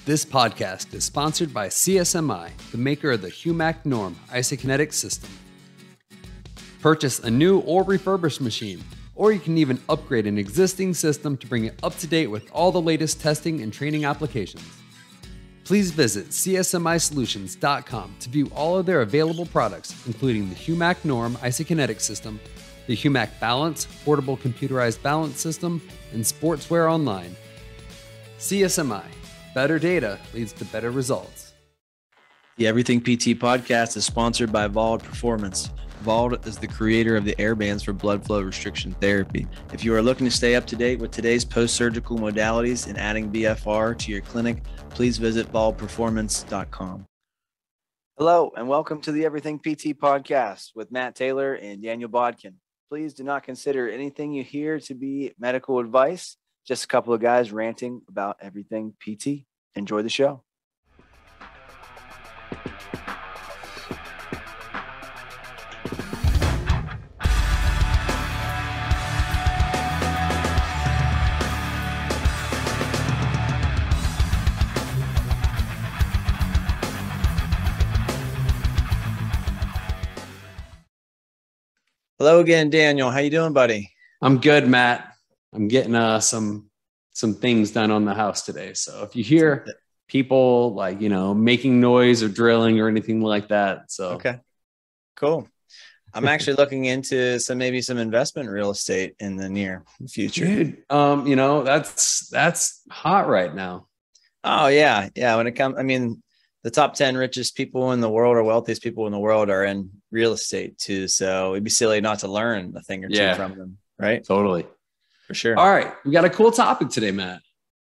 This podcast is sponsored by CSMI, the maker of the HUMAC Norm isokinetic system. Purchase a new or refurbished machine, or you can even upgrade an existing system to bring it up to date with all the latest testing and training applications. Please visit csmisolutions.com to view all of their available products, including the HUMAC Norm isokinetic system, the HUMAC Balance portable computerized balance system, and Sportswear Online. CSMI. Better data leads to better results. The Everything PT podcast is sponsored by Vald Performance. Vald is the creator of the airbands for blood flow restriction therapy. If you are looking to stay up to date with today's post-surgical modalities and adding BFR to your clinic, please visit valdperformance.com. Hello, and welcome to the Everything PT podcast with Matt Taylor and Daniel Bodkin. Please do not consider anything you hear to be medical advice. Just a couple of guys ranting about everything PT. Enjoy the show. Hello again, Daniel. How you doing, buddy? I'm good, Matt. I'm getting some things done on the house today. So if you hear people like, making noise or drilling or anything like that. So okay, cool. I'm actually looking into maybe some investment real estate in the near future. Dude, that's hot right now. Oh yeah. Yeah. When it comes, the top 10 richest people in the world or wealthiest people in the world are in real estate too. So it'd be silly not to learn a thing or two from them. Right. Totally. For sure. All right. We got a cool topic today, Matt.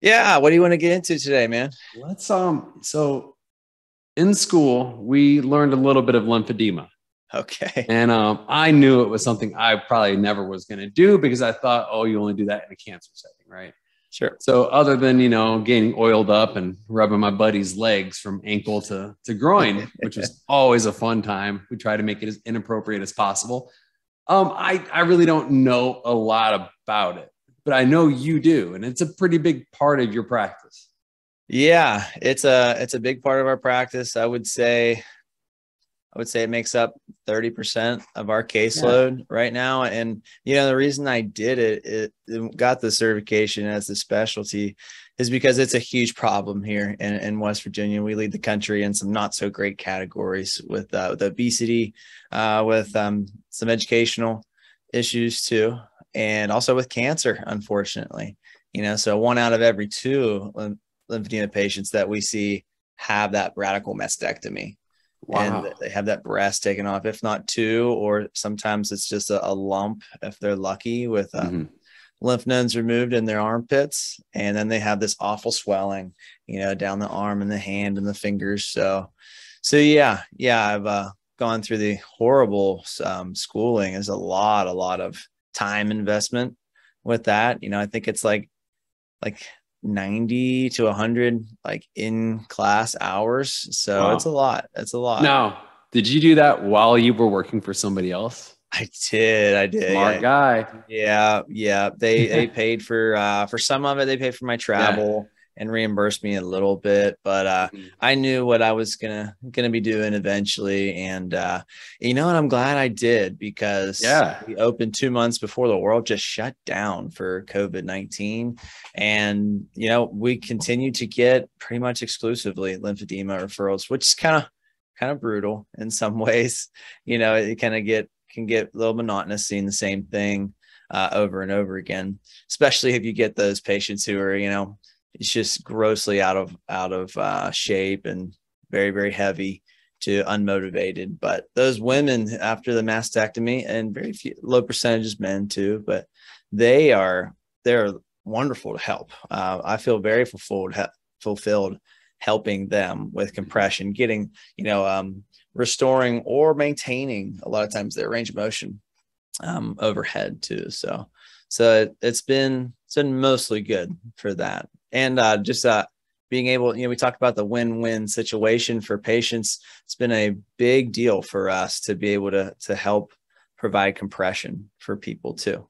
Yeah. What do you want to get into today, man? Let's, so in school, we learned a little bit of lymphedema. Okay. And I knew it was something I probably never was going to do because I thought, you only do that in a cancer setting, right? Sure. So other than, getting oiled up and rubbing my buddy's legs from ankle to groin, which was always a fun time. We try to make it as inappropriate as possible. I really don't know a lot about it, but I know you do. And it's a pretty big part of your practice. Yeah, it's a big part of our practice. I would say it makes up 30% of our caseload right now. And, the reason I did it got the certification as the specialty is because it's a huge problem here in West Virginia. We lead the country in some not so great categories with obesity, with some educational issues too, and also with cancer, unfortunately. So 1 out of every 2 lymphedema patients that we see have that radical mastectomy. Wow. And they have that breast taken off, if not 2, or sometimes it's just a lump if they're lucky with lymph nodes removed in their armpits. And then they have this awful swelling, down the arm and the hand and the fingers. So yeah, I've gone through the horrible schooling. There's a lot of time investment with that. I think it's like 90 to 100 in class hours. So wow. It's a lot. Now, did you do that while you were working for somebody else? I did. Smart guy. Yeah. They paid for some of it. They paid for my travel and reimbursed me a little bit, but I knew what I was gonna be doing eventually. And and I'm glad I did, because we opened 2 months before the world just shut down for COVID-19. And we continue to get pretty much exclusively lymphedema referrals, which is kind of brutal in some ways. It can get a little monotonous seeing the same thing over and over again, especially if you get those patients who are it's just grossly out of shape and very, very heavy to unmotivated. But those women after the mastectomy, and very few, low percentages men too, but they're wonderful to help. I feel very fulfilled helping them with compression, getting, restoring or maintaining a lot of times their range of motion overhead too. So it's been mostly good for that. And just being able, we talked about the win-win situation for patients. It's been a big deal for us to be able to help provide compression for people too.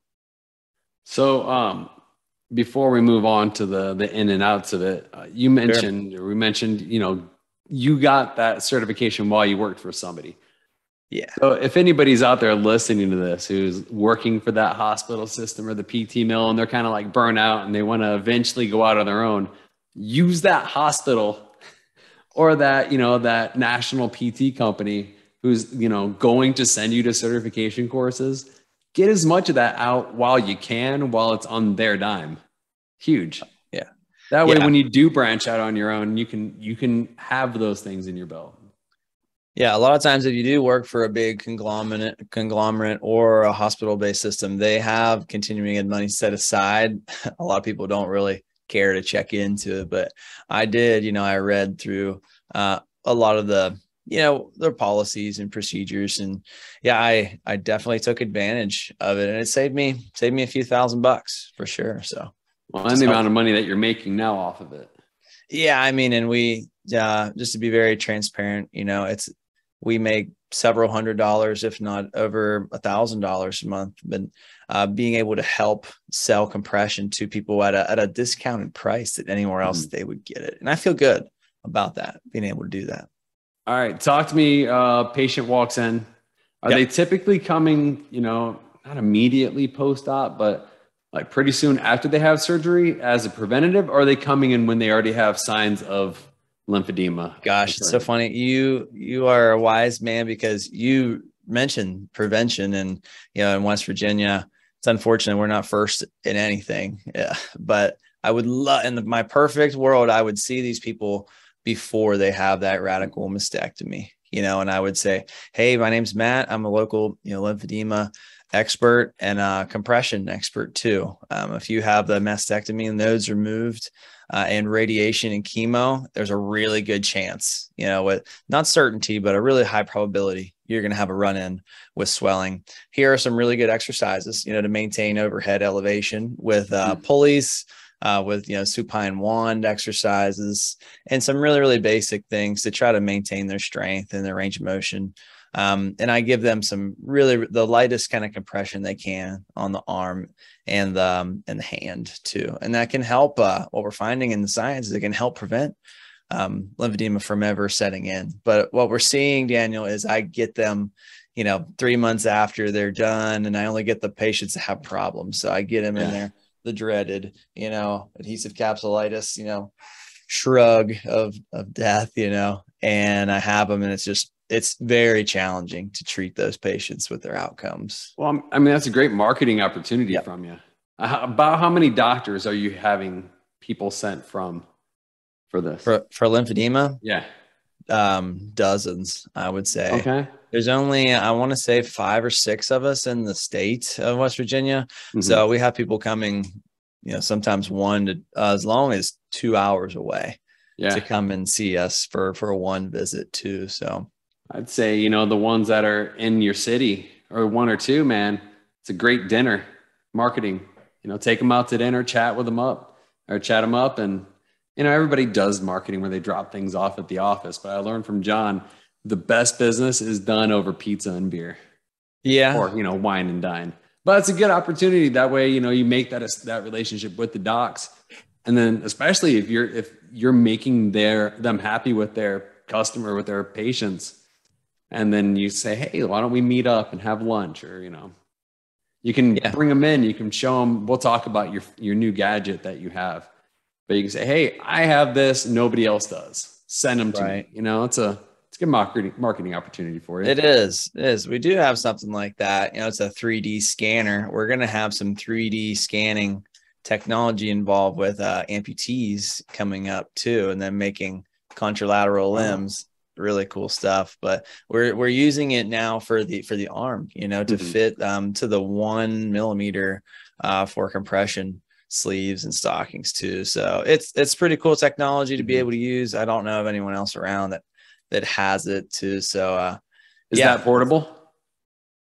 So before we move on to the in and outs of it, you mentioned, or we mentioned, you got that certification while you worked for somebody. Yeah. So if anybody's out there listening to this who's working for that hospital system or the PT mill, and they're kind of like burnt out and they want to eventually go out on their own, use that hospital or that, that national PT company who's, going to send you to certification courses. Get as much of that out while you can, while it's on their dime. Huge. Yeah. That way, when you do branch out on your own, you can have those things in your belt. Yeah. A lot of times if you do work for a big conglomerate or a hospital-based system, they have continuing ed money set aside. A lot of people don't really care to check into it, but I did, I read through a lot of the, their policies and procedures. And yeah, I definitely took advantage of it, and it saved me a few $1,000 for sure. So, well, and the amount of money that you're making now off of it. Yeah. I mean, and we, just to be very transparent, we make several $100s, if not over $1,000 a month, but being able to help sell compression to people at a discounted price that anywhere else they would get it. And I feel good about that, being able to do that. All right. Talk to me. Patient walks in. Are they typically coming, not immediately post-op, but like pretty soon after they have surgery as a preventative, or are they coming in when they already have signs of lymphedema? Gosh, it's so funny. You are a wise man, because you mentioned prevention, and, in West Virginia, it's unfortunate we're not first in anything. Yeah. But I would love, in my perfect world, I would see these people before they have that radical mastectomy, and I would say, hey, my name's Matt. I'm a local, lymphedema expert and compression expert too. If you have the mastectomy and nodes removed and radiation and chemo, there's a really good chance, with not certainty, but a really high probability you're going to have a run-in with swelling. Here are some really good exercises, to maintain overhead elevation with pulleys, with, supine wand exercises, and some really, really basic things to try to maintain their strength and their range of motion. And I give them some really the lightest kind of compression they can on the arm and the hand too. And that can help, what we're finding in the science is it can help prevent lymphedema from ever setting in. But what we're seeing, Daniel, is I get them, 3 months after they're done, and I only get the patients that have problems. So I get them in there, the dreaded, adhesive capsulitis, shrug of death, and I have them, and it's very challenging to treat those patients with their outcomes. Well, I mean, that's a great marketing opportunity from you. About how many doctors are you having people sent from for this? For lymphedema? Yeah. Dozens, I would say. Okay. There's only, I want to say 5 or 6 of us in the state of West Virginia. So we have people coming, sometimes 1 to as long as 2 hours away to come and see us for one visit too. So I'd say, the ones that are in your city, or 1 or 2, man, it's a great dinner marketing. Take them out to dinner, chat them up. And, everybody does marketing where they drop things off at the office. But I learned from John, the best business is done over pizza and beer. Yeah. Or, wine and dine. But it's a good opportunity. That way, you make that relationship with the docs. And then especially if you're making them happy with their customer, with their patients. And then you say, hey, why don't we meet up and have lunch? Or, you can bring them in, you can show them, we'll talk about your new gadget that you have. But you can say, hey, I have this, nobody else does. Send them to me. It's a good marketing opportunity for you. It is. We do have something like that. It's a 3D scanner. We're going to have some 3D scanning technology involved with amputees coming up too, and then making contralateral limbs. Really cool stuff. But we're using it now for the arm, to fit to the 1 millimeter for compression sleeves and stockings too. So it's pretty cool technology to be able to use. I don't know of anyone else around that has it too. So is that portable?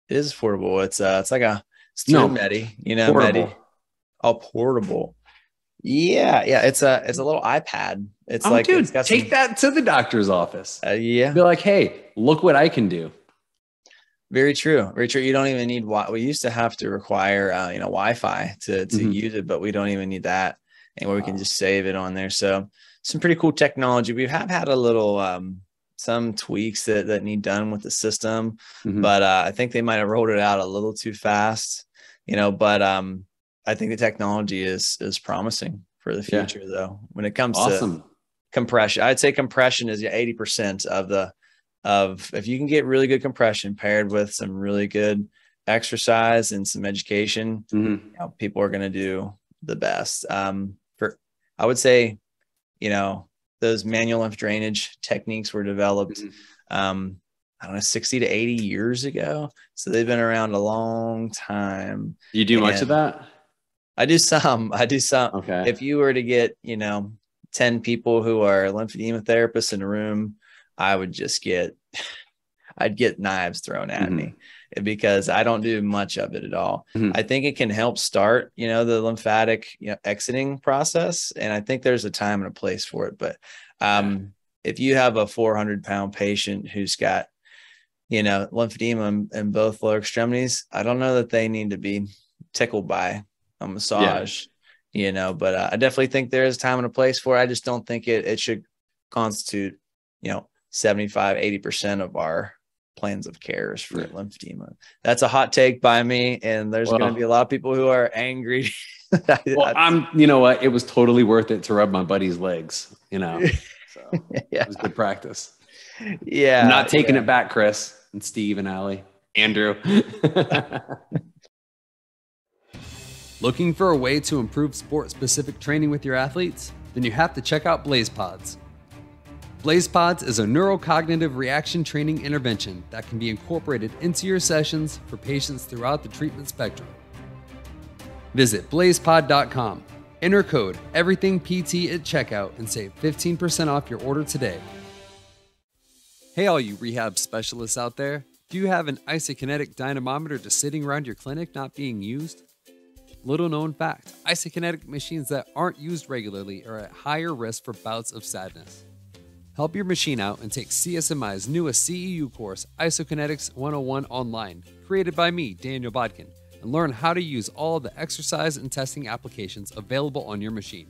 It is portable. It's like it's Medi, portable. Medi. Oh, portable. Yeah. It's a little iPad. It's like, dude, take that to the doctor's office. Yeah. Be like, hey, look what I can do. Very true. Very true. You don't even need we used to have to require, Wi-Fi to use it, but we don't even need that. And we can just save it on there. So some pretty cool technology. We have had a little, some tweaks that need done with the system, but I think they might have rolled it out a little too fast, but I think the technology is promising for the future though. When it comes to compression, I'd say compression is 80% of if you can get really good compression paired with some really good exercise and some education, people are going to do the best. I would say, those manual lymph drainage techniques were developed, I don't know, 60 to 80 years ago. So they've been around a long time. You do much of that? I do some. Okay. If you were to get, 10 people who are lymphedema therapists in a room, I'd get knives thrown at me because I don't do much of it at all. I think it can help start, the lymphatic, exiting process. And I think there's a time and a place for it. But if you have a 400-pound patient who's got, lymphedema in both lower extremities, I don't know that they need to be tickled by a massage, but I definitely think there is a time and a place for it. I just don't think it should constitute, 75, 80% of our plans of cares for lymphedema. That's a hot take by me. And there's going to be a lot of people who are angry. You know what? It was totally worth it to rub my buddy's legs, so it was good practice. Yeah. I'm not taking it back, Chris and Steve and Allie, Andrew. Looking for a way to improve sport-specific training with your athletes? Then you have to check out Blaze Pods. Blaze Pods is a neurocognitive reaction training intervention that can be incorporated into your sessions for patients throughout the treatment spectrum. Visit blazepod.com, enter code EVERYTHINGPT at checkout, and save 15% off your order today. Hey, all you rehab specialists out there, do you have an isokinetic dynamometer just sitting around your clinic not being used? Little known fact, isokinetic machines that aren't used regularly are at higher risk for bouts of sadness. Help your machine out and take CSMI's newest CEU course, Isokinetics 101 online, created by me, Daniel Bodkin, and learn how to use all the exercise and testing applications available on your machine.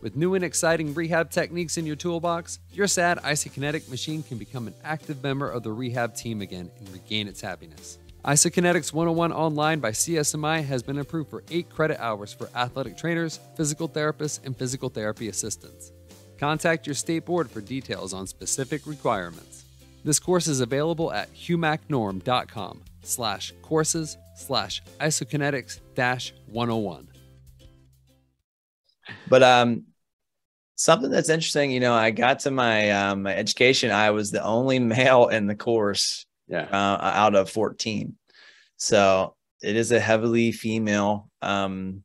With new and exciting rehab techniques in your toolbox, your sad isokinetic machine can become an active member of the rehab team again and regain its happiness. Isokinetics 101 online by CSMI has been approved for 8 credit hours for athletic trainers, physical therapists, and physical therapy assistants. Contact your state board for details on specific requirements. This course is available at humacnorm.com/courses/isokinetics-101. But something that's interesting, I got to my my education. I was the only male in the course out of 14. So it is a heavily female, female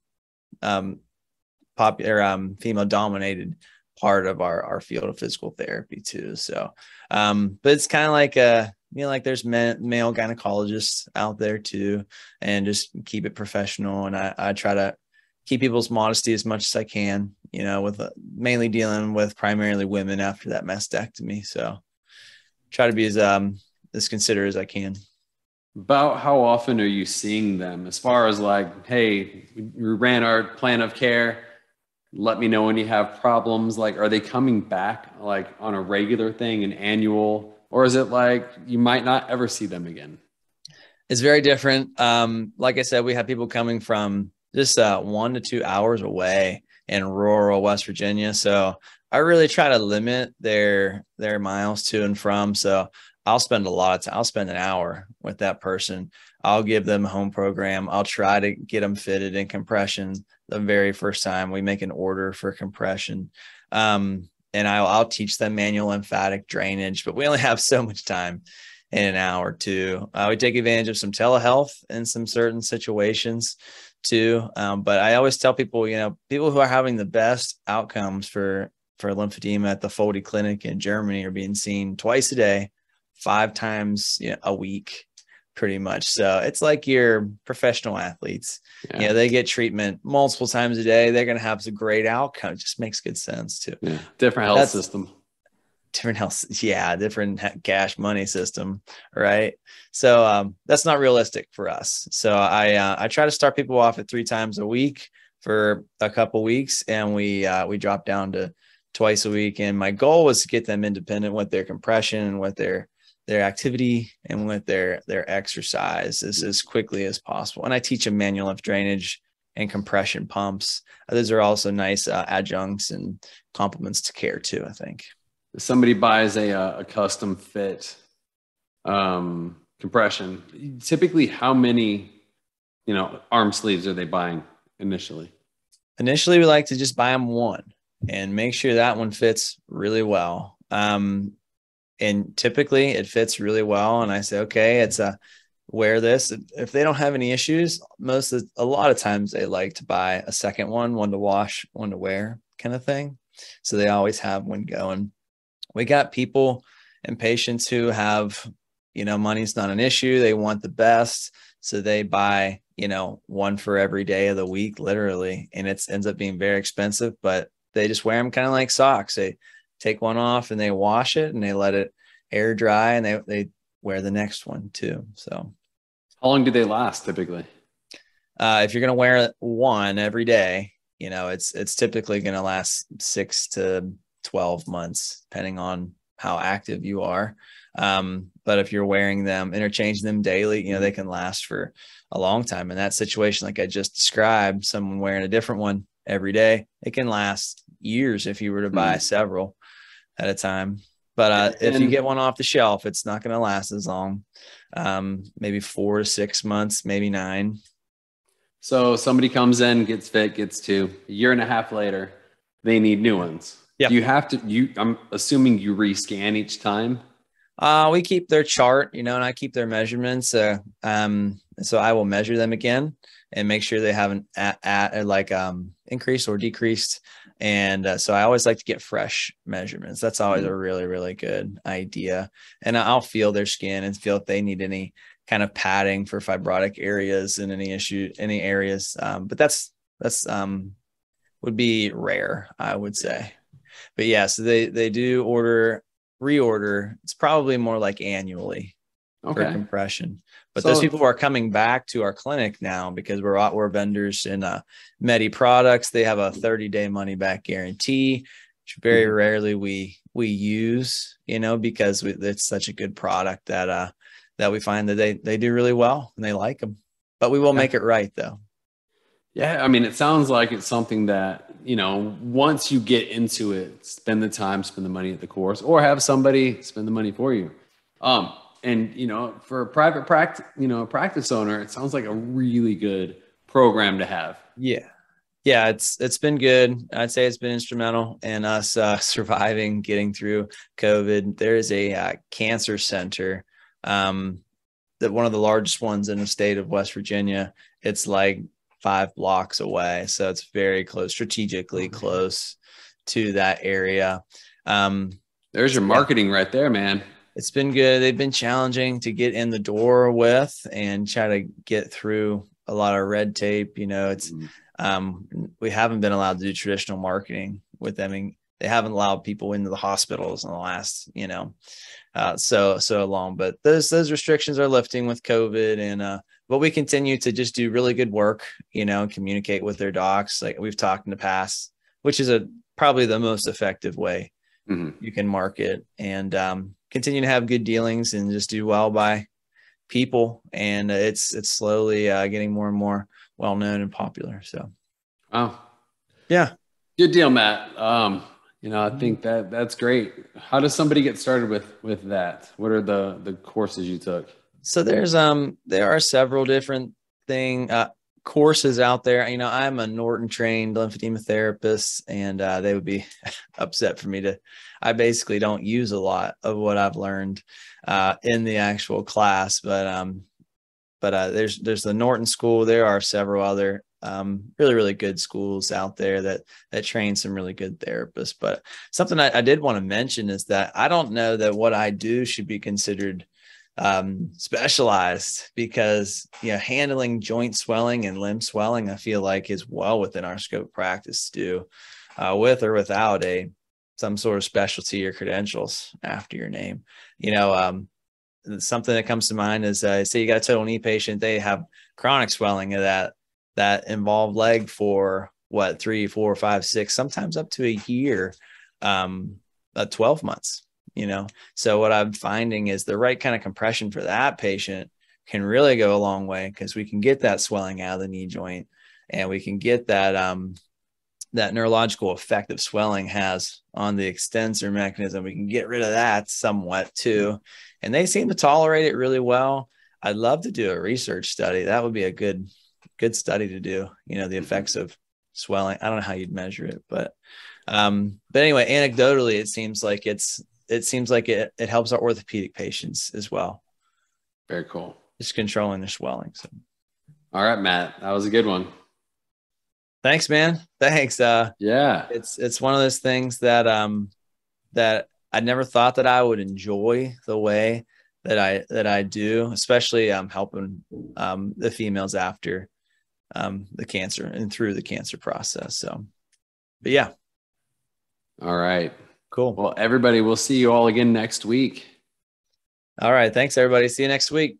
dominated part of our field of physical therapy too. So, but it's kind of like like there's male gynecologists out there too, and just keep it professional. And I try to keep people's modesty as much as I can, with mainly dealing with primarily women after that mastectomy. So try to be as considerate as I can. About how often are you seeing them as far as like, hey, we ran our plan of care, let me know when you have problems? Like, are they coming back like on a regular thing, an annual, or is it like you might not ever see them again? It's very different. Like I said, we have people coming from just 1 to 2 hours away in rural West Virginia. So I really try to limit their miles to and from. So I'll spend a lot of time. I'll spend an hour with that person. I'll give them a home program. I'll try to get them fitted in compression the very first time we make an order for compression. And I'll teach them manual lymphatic drainage, but we only have so much time in an hour too. We take advantage of some telehealth in some certain situations too. But I always tell people, people who are having the best outcomes for lymphedema at the Foldy Clinic in Germany are being seen twice a day, 5 times a week, pretty much. So it's like your professional athletes. They get treatment multiple times a day. They're going to have a great outcome. It just makes good sense too. Different health system. different health, yeah, different cash money system, right? So that's not realistic for us. So I try to start people off at 3 times a week for a couple weeks, and we drop down to twice a week. And my goal was to get them independent with their compression and with their activity and with their exercise as quickly as possible. And I teach them manual lymph drainage and compression pumps. Those are also nice adjuncts and complements to care too, I think. If somebody buys a custom fit compression, typically how many, arm sleeves are they buying initially? Initially, we like to just buy them one and make sure that one fits really well. And typically it fits really well. And I say, okay, it's wear this. If they don't have any issues, a lot of times they like to buy a second one to wash, one to wear kind of thing. So they always have one going. We got people and patients who have, money's not an issue. They want the best. So they buy, one for every day of the week, literally. And it ends up being very expensive, but they just wear them kind of like socks. They take one off and they wash it and they let it air dry, and they wear the next one too. So how long do they last typically? If you're going to wear one every day, it's typically going to last 6 to 12 months, depending on how active you are. But if you're wearing them, interchanging them daily, they can last for a long time. In that situation, like I just described, someone wearing a different one every day, it can last years if you were to buy several at a time. But if you get one off the shelf, it's not going to last as long. Maybe 4 to 6 months, maybe 9. So somebody comes in, gets fit, gets 2. A year and a half later, they need new ones. Yeah. Do you have to, I'm assuming you rescan each time? We keep their chart, and I keep their measurements. So I will measure them again and make sure they haven't increased or decreased. And so I always like to get fresh measurements. That's always a really, really good idea. And I'll feel their skin and feel if they need any kind of padding for fibrotic areas and any areas. But that's would be rare, I would say. But yeah, so they do reorder. It's probably more like annually for compression. But those people who are coming back to our clinic now, because we're vendors in Medi products, they have a 30-day money back guarantee, which very rarely we use, because it's such a good product that we find that they do really well and they like them. But we will make it right though. Yeah, I mean, it sounds like it's something that, once you get into it, spend the time, spend the money at the course, or have somebody spend the money for you. And, for a private practice, practice owner, it sounds like a really good program to have. Yeah. Yeah, it's been good. I'd say it's been instrumental in us surviving, getting through COVID. There is a cancer center, that one of the largest ones in the state of West Virginia. It's like 5 blocks away. So it's very close, strategically close to that area. There's your marketing right there, man. It's been good. They've been challenging to get in the door with and try to get through a lot of red tape. It's, we haven't been allowed to do traditional marketing with them. And they haven't allowed people into the hospitals in the last, so long, but those restrictions are lifting with COVID. And, but we continue to just do really good work, communicate with their docs. Like we've talked in the past, which is probably the most effective way you can market, and continue to have good dealings and just do well by people. And it's slowly getting more and more well-known and popular. So, yeah, good deal, Matt. I think that's great. How does somebody get started with that? What are the courses you took? So there are several different courses out there. I'm a Norton trained lymphedema therapist, and they would be upset for me I basically don't use a lot of what I've learned in the actual class, but there's the Norton school. There are several other really, really good schools out there that train some really good therapists. But something I did want to mention is that I don't know that what I do should be considered specialized, because handling joint swelling and limb swelling, I feel like is well within our scope of practice to do with or without a some sort of specialty or credentials after your name. Something that comes to mind is say you got a total knee patient, they have chronic swelling of that involved leg for 3, 4, 5, 6, sometimes up to a year, 12 months. So what I'm finding is the right kind of compression for that patient can really go a long way, because we can get that swelling out of the knee joint, and we can get that neurological effect of swelling has on the extensor mechanism. We can get rid of that somewhat too. And they seem to tolerate it really well. I'd love to do a research study. That would be a good study to do, the effects of swelling. I don't know how you'd measure it, but anyway, anecdotally, it seems like it helps our orthopedic patients as well. Very cool. Just controlling their swelling. So. All right, Matt, that was a good one. Thanks, man. Thanks. Yeah, it's one of those things that I never thought that I would enjoy the way that I do, especially helping the females after the cancer and through the cancer process. So, but yeah. All right. Cool. Well, everybody, we'll see you all again next week. All right. Thanks, everybody. See you next week.